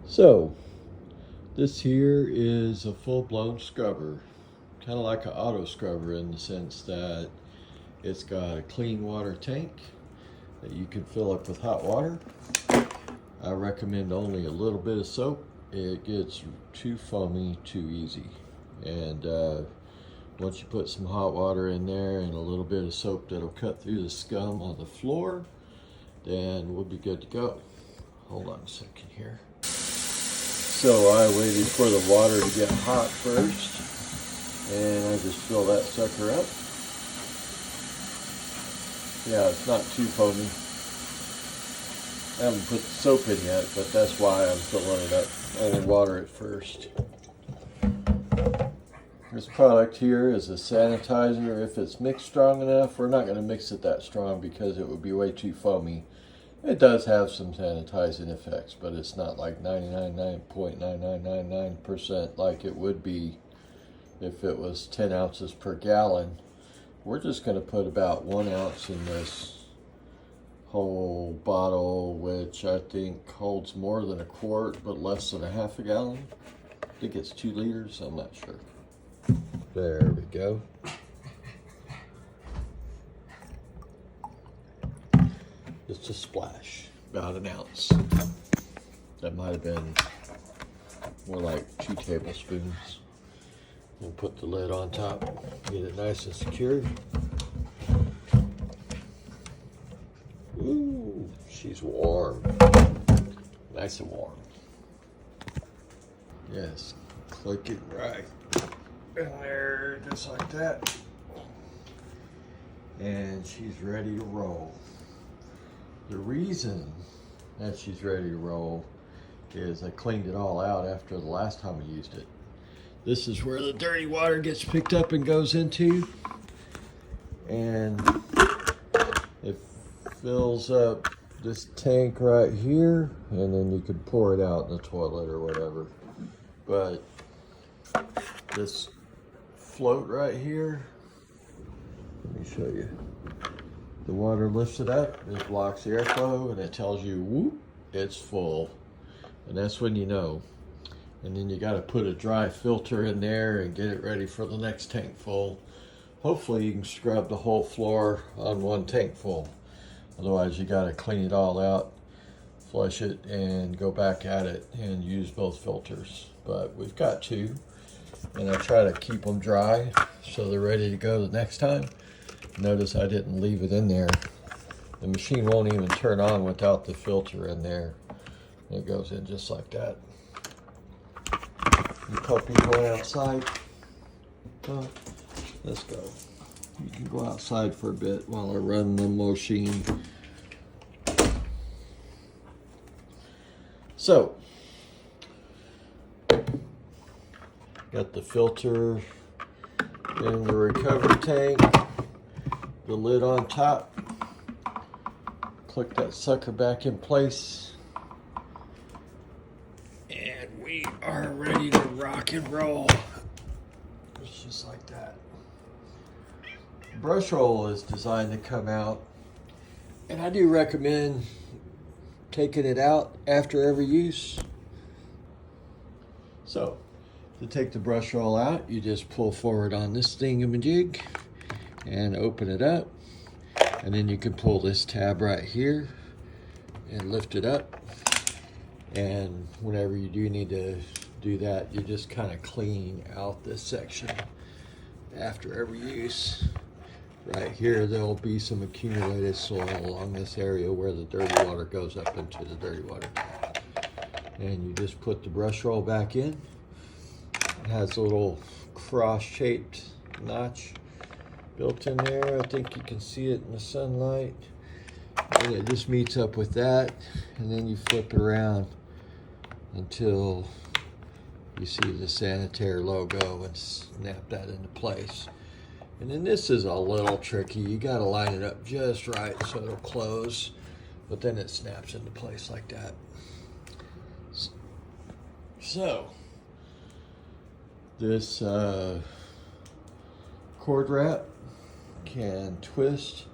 So this here is a full-blown scrubber, kind of like an auto scrubber in the sense that it's got a clean water tank that you can fill up with hot water. I recommend only a little bit of soap. It gets too foamy too easy, and once you put some hot water in there and a little bit of soap that'll cut through the scum on the floor, then we'll be good to go. Hold on a second here. So I waited for the water to get hot first, and I just fill that sucker up. Yeah, it's not too foamy. I haven't put the soap in yet, but that's why I'm filling it up. Only water at first. This product here is a sanitizer. If it's mixed strong enough, we're not going to mix it that strong because it would be way too foamy. It does have some sanitizing effects, but it's not like 99.9999% like it would be if it was 10 ounces per gallon. We're just going to put about 1 ounce in this whole bottle, which I think holds more than a quart, but less than a half a gallon. I think it's 2 liters, I'm not sure. There we go. Just a splash, about 1 ounce. That might have been more like 2 tablespoons. We'll put the lid on top, get it nice and secure. Ooh, she's warm. Nice and warm. Yes, click it right in there, just like that. And she's ready to roll. The reason that she's ready to roll is I cleaned it all out after the last time I used it. This is where the dirty water gets picked up and goes into, and it fills up this tank right here, and then you can pour it out in the toilet or whatever. But this float right here, let me show you. The water lifts it up, it blocks the airflow, and it tells you, whoop, it's full. And that's when you know. And then you got to put a dry filter in there and get it ready for the next tank full. Hopefully you can scrub the whole floor on 1 tank full. Otherwise you got to clean it all out, flush it, and go back at it and use both filters. But we've got 2, and I try to keep them dry so they're ready to go the next time. Notice I didn't leave it in there. The machine won't even turn on without the filter in there. It goes in just like that. You puppy going outside? Let's go. You can go outside for a bit while I run the machine. So, got the filter in the recovery tank, the lid on top. Click that sucker back in place. And we are ready to rock and roll. It's just like that. Brush roll is designed to come out, and I do recommend taking it out after every use. So, to take the brush roll out, you just pull forward on this thingamajig and open it up, and then you can pull this tab right here and lift it up. And whenever you do need to do that, you just kind of clean out this section after every use. Right here, there'll be some accumulated soil along this area where the dirty water goes up into the dirty water tank. And you just put the brush roll back in. It has a little cross-shaped notch built in there. I think you can see it in the sunlight. And it just meets up with that, and then you flip it around until you see the Sanitaire logo and snap that into place. And then this is a little tricky. You got to line it up just right so it'll close, but then it snaps into place like that. So this cord wrap can twist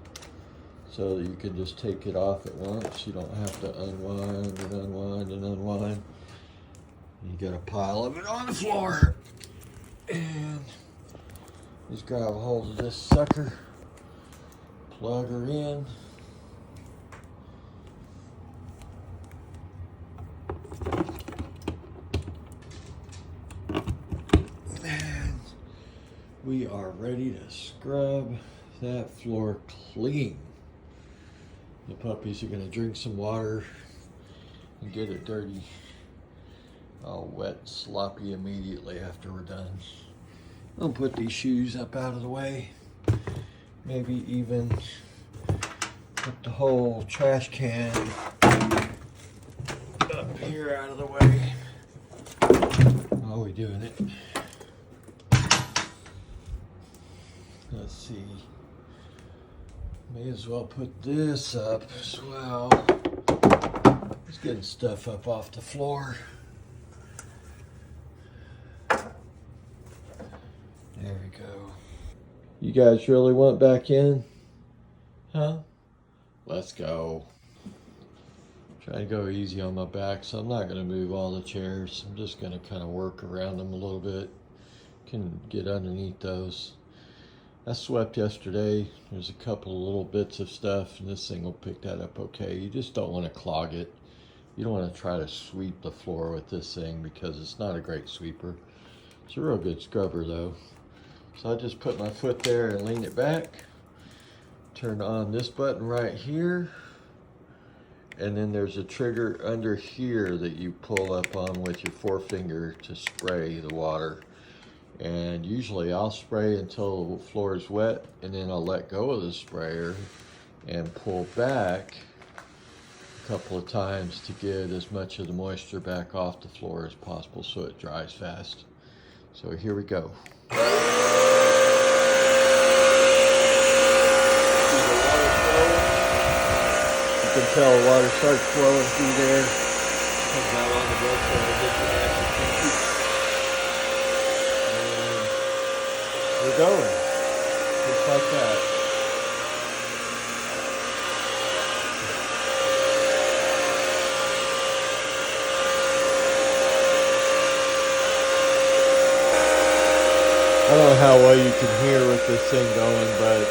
so that you can just take it off at once. You don't have to unwind and unwind and unwind. get a pile of it on the floor. And just grab a hold of this sucker, plug her in. And we are ready to scrub that floor clean. The puppies are going to drink some water and get it dirty, all wet, sloppy immediately after we're done. I'll put these shoes up out of the way. Maybe even put the whole trash can up here out of the way while we're doing it. Let's see. May as well put this up as well. Just getting stuff up off the floor. There we go. You guys really want back in? Huh? Let's go. Try to go easy on my back, so I'm not going to move all the chairs. I'm just going to kind of work around them a little bit. Can get underneath those. I swept yesterday. There's a couple of little bits of stuff, and this thing will pick that up okay. You just don't want to clog it. You don't want to try to sweep the floor with this thing because it's not a great sweeper. It's a real good scrubber though. So I just put my foot there and lean it back. Turn on this button right here. And then there's a trigger under here that you pull up on with your forefinger to spray the water. And usually I'll spray until the floor is wet, and then I'll let go of the sprayer and pull back a couple of times to get as much of the moisture back off the floor as possible so it dries fast. So here we go. You can tell the water starts flowing through there. Comes out on the roof so it gets nice and kinky. We're going, just like that. I don't know how well you can hear with this thing going, but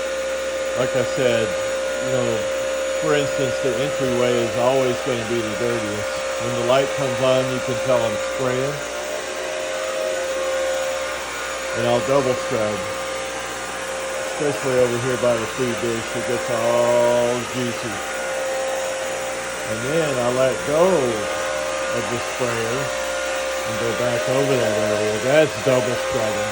like I said, you know, for instance, the entryway is always going to be the dirtiest. When the light comes on, you can tell I'm spraying. And I'll double scrub, especially over here by the food dish. It gets all juicy. And then I let go of the sprayer and go back over that area. That's double scrubbing.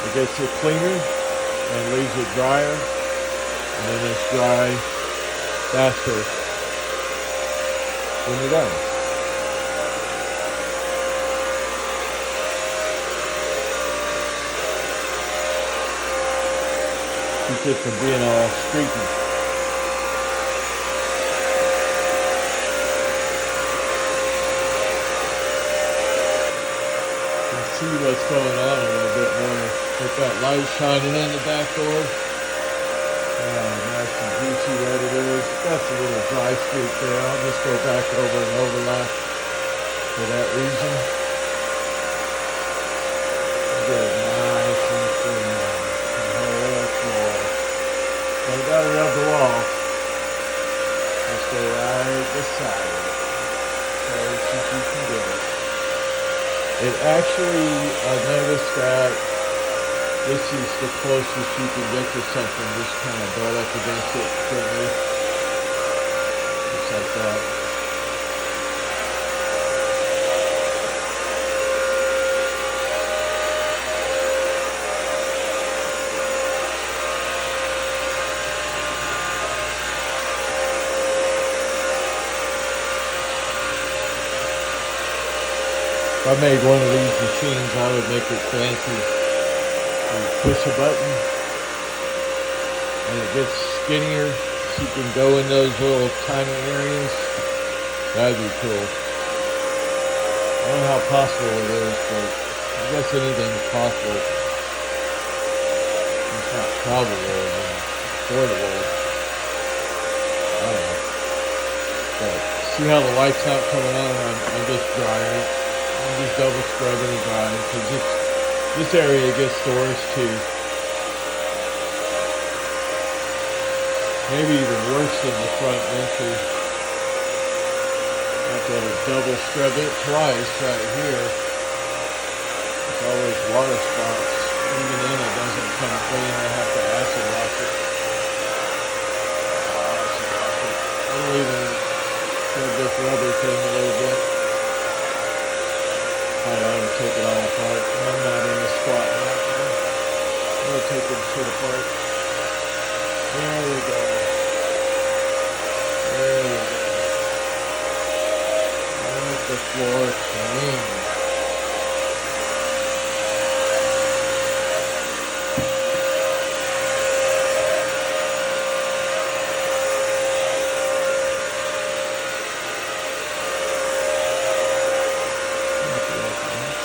It gets it cleaner and leaves it drier, and then it's dry faster when you're done. Keep it from being all streaky. You can see what's going on a little bit more with that light shining in the back door. Nice and juicy that it is. That's a little dry streak there. I'll just go back over and overlap for that reason. Get it nice and clean. Don't gotta rub the wall. Just go right beside it. Close as you can get it. It actually, I noticed that this is the closest you can get to something. Just kind of butt up against it gently. Just like that. If I made one of these machines, I would make it fancy. You push a button, and it gets skinnier, so you can go in those little tiny areas. That'd be cool. I don't know how possible it is, but I guess anything's possible. It's not probable and affordable. I don't know. But See how the white's not coming on? I'm just drying it. I'm just double scrubbing and drying because this area gets the worst too. Maybe even worse than the front entry. I have to double scrub it twice right here. There's always water spots. Even then it doesn't come clean. I have to acid wash it. I'll even scrub this rubber thing a little bit. I ought to take it all apart. I'm not in the spot right now. I'm going to take this shit apart. There we go. There we go. Make the floor clean.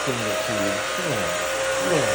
Send it to you. Yeah.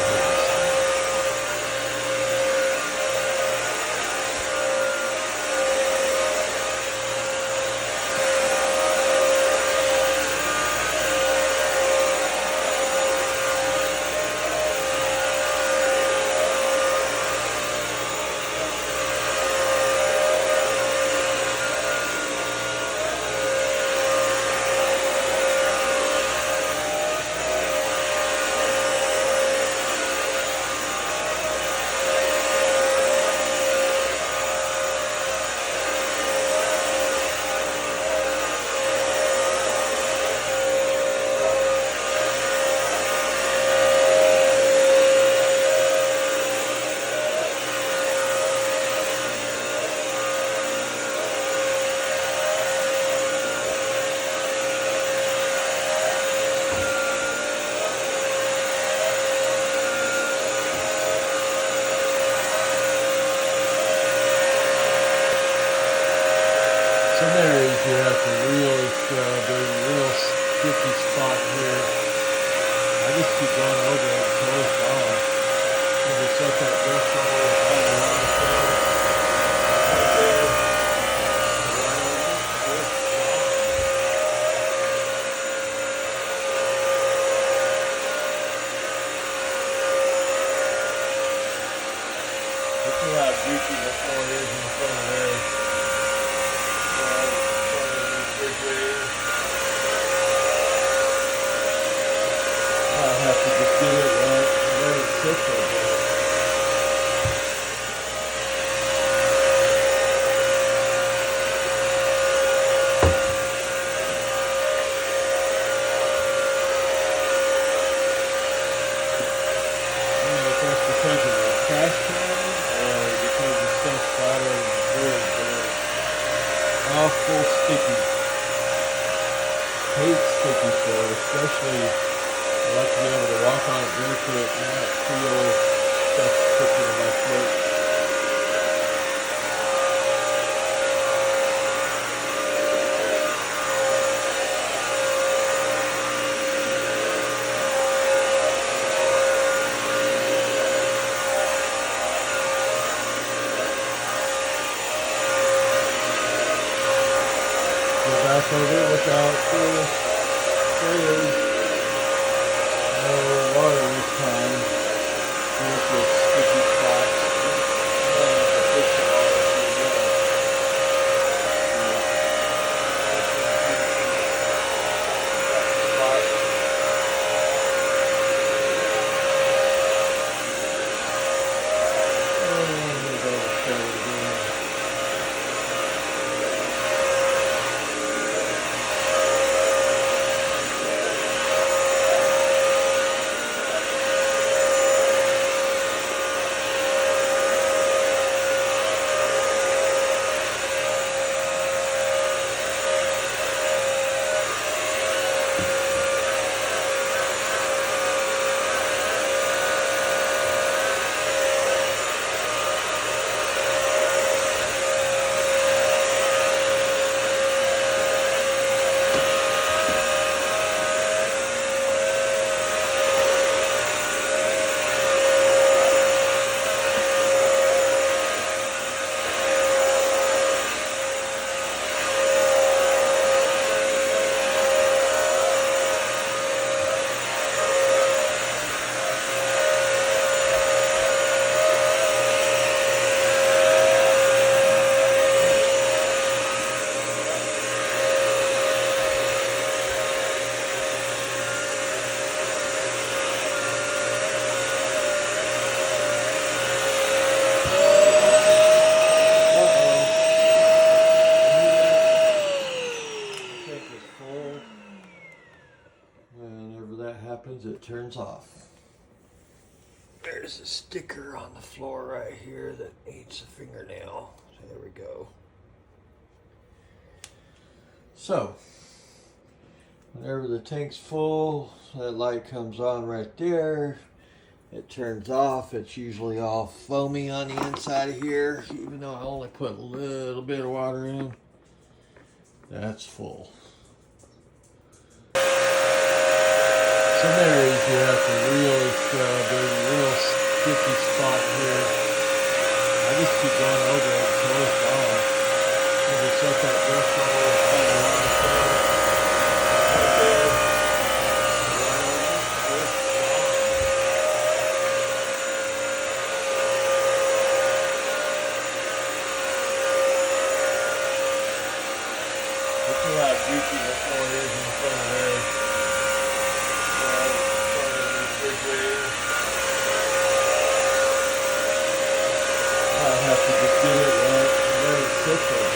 Some areas you have to really scrub. There's a real sticky spot here. I just keep going over it until it's off. You just set that brush all the way around the thing. Right there. Right over it. Look at how juicy the floor is in front of there. I have to just get it right and let it sit for a bit. I don't know if that's because of the trash can or because the stuff's flatter and good, but it's awful sticky. Hate sticky floor, especially I like to be able to walk on it barefoot and not feel stuff sticking in my foot. Go back over without the sprayers. No water this time. Here's the sticky spots. I have to fix it all as well. tank is full. Whenever that happens, it turns off. There's a sticker on the floor right here that needs a fingernail. There we go. So, whenever the tank's full, that light comes on right there. It turns off. It's usually all foamy on the inside of here, even though I only put a little bit of water in. That's full. Some areas you have to really scrub. There's a real sticky spot here. I just keep going over it until it's gone. And just let that brush all the way around the floor. Look at how juicy the floor is in front of there. I have to just get it right and let it sit there.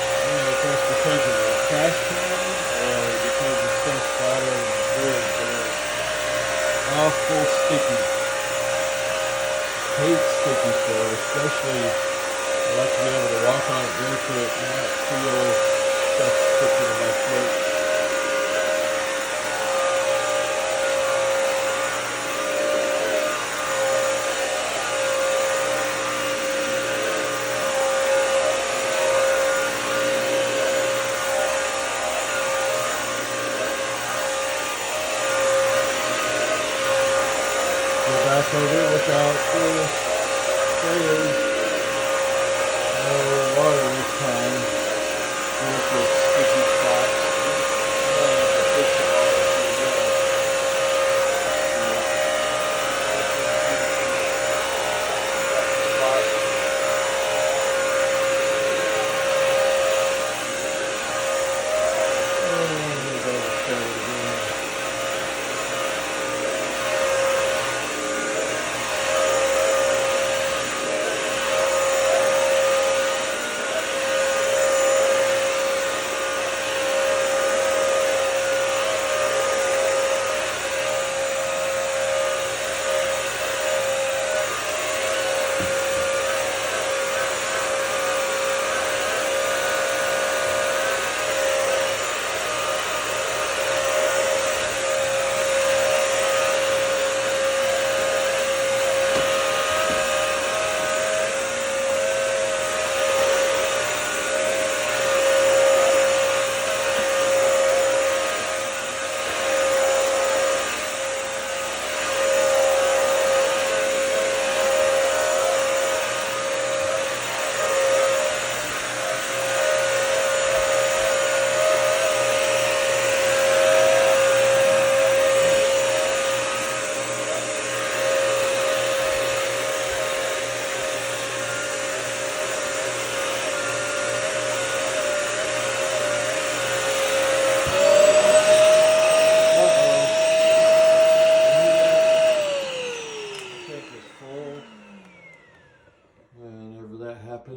I don't know if that's because of the trash can or because the stuff splattered and good, but all full sticky. Hate sticky floor, especially I like to be able to walk on it barefoot and not feel stuff sticking to my foot. Go back over without the sprayers. No water this time. Here's the sticky spots. I have to fix it all as we go.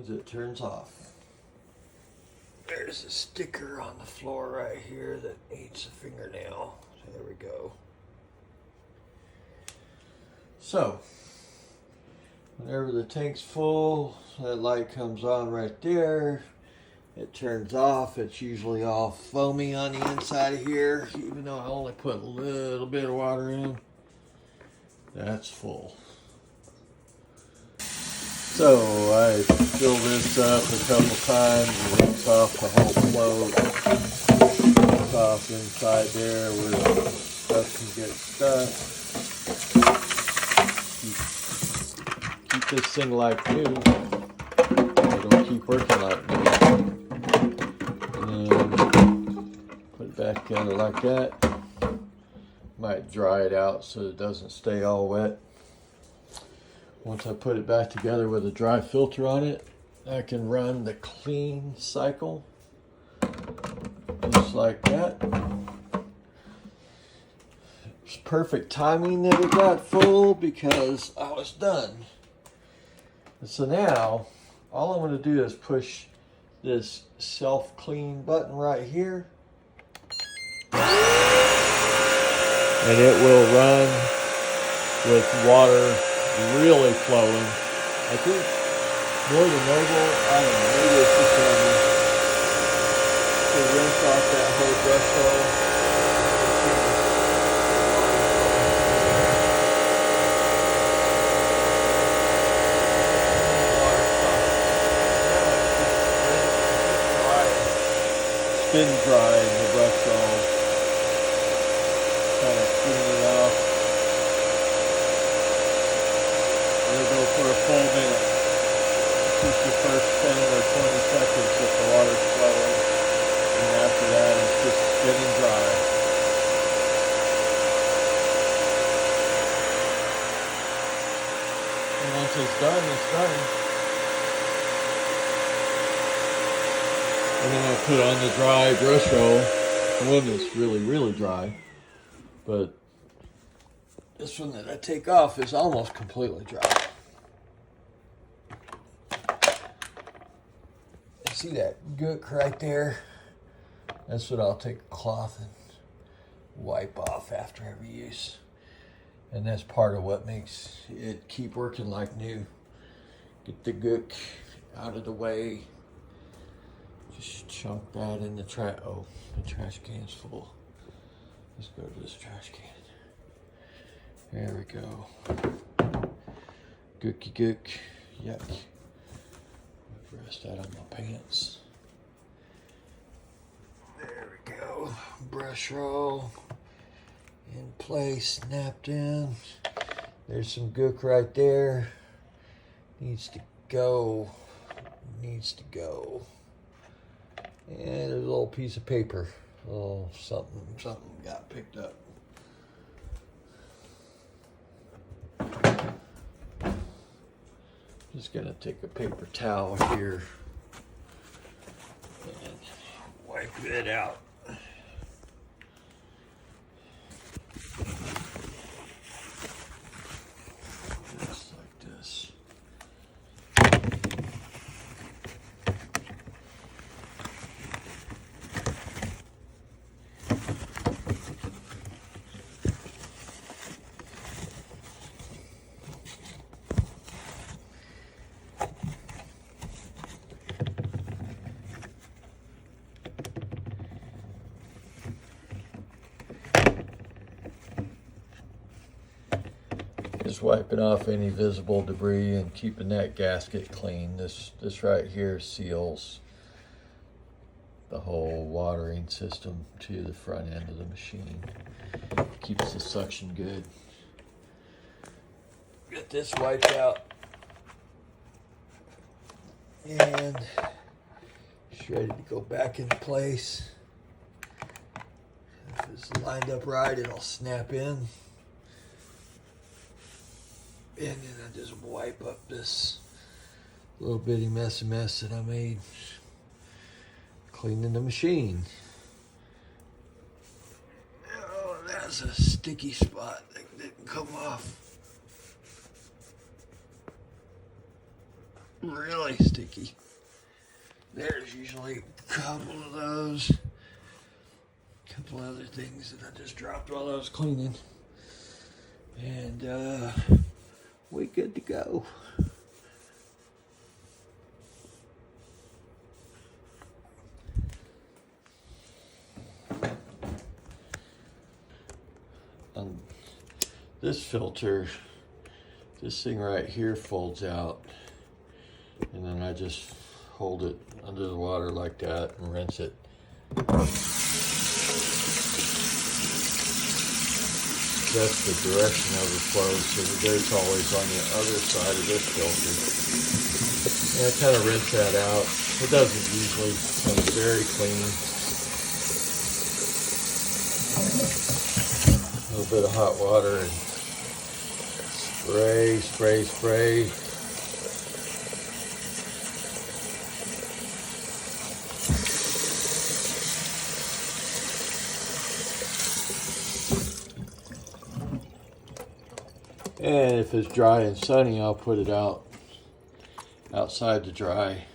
It turns off. There's a sticker on the floor right here that needs a fingernail. There we go. So, whenever the tank's full, that light comes on right there. It turns off. It's usually all foamy on the inside of here, even though I only put a little bit of water in. That's full. So I fill this up a couple times and rinse off the whole float. Rinse off inside there where stuff can get stuck. Keep this thing like new. It'll keep working like new. And then put it back together like that. Might dry it out so it doesn't stay all wet. Once I put it back together with a dry filter on it, I can run the clean cycle just like that. It's perfect timing that it got full because I was done. And so now, all I'm going to do is push this self-clean button right here. And it will run with water really flowing. I think more than normal, I don't know, maybe it's just to rinse off that whole brush hole. Spin dry in the brush hole. Kind of clean it off. It'll go for a full minute. Just the first 10 or 20 seconds if the water's flowing. And after that, it's just spinning dry. And once it's done, it's done. And then I'll put on the dry brush roll. The one that's really, really dry. But this one that I take off is almost completely dry. See that gook right there? That's what I'll take a cloth and wipe off after every use. And that's part of what makes it keep working like new. Get the gook out of the way. Just chunk that in the trash. Oh, the trash can's full. Let's go to this trash can. There we go. Gooky gook. Yuck. Rest that on my pants. There we go. Brush roll in place, snapped in. There's some gook right there. Needs to go. Needs to go. And there's a little piece of paper. Oh, something got picked up. Just gonna take a paper towel here and wipe it out. Just like this. Just wiping off any visible debris and keeping that gasket clean. This right here seals the whole watering system to the front end of the machine. Keeps the suction good. Get this wiped out. And it's ready to go back into place. If it's lined up right, it'll snap in. And then I just wipe up this little bitty mess that I made cleaning the machine. Oh, that's a sticky spot that didn't come off. Really sticky. There's usually a couple of those. A couple other things that I just dropped while I was cleaning. And we good to go. This filter, this thing right here folds out, and then I just hold it under the water like that and rinse it. That's the direction of the flow, so the dirt's always on the other side of this filter. And I kind of rinse that out. It doesn't usually come very clean. A little bit of hot water and spray, spray, spray. And if it's dry and sunny, I'll put it outside to dry.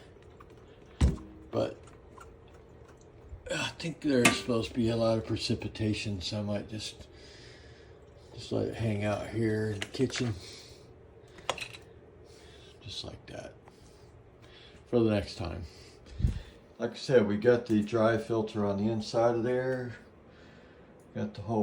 But I think there's supposed to be a lot of precipitation, so I might just let it hang out here in the kitchen. Just like that. For the next time. Like I said, we got the dry filter on the inside of there. Got the whole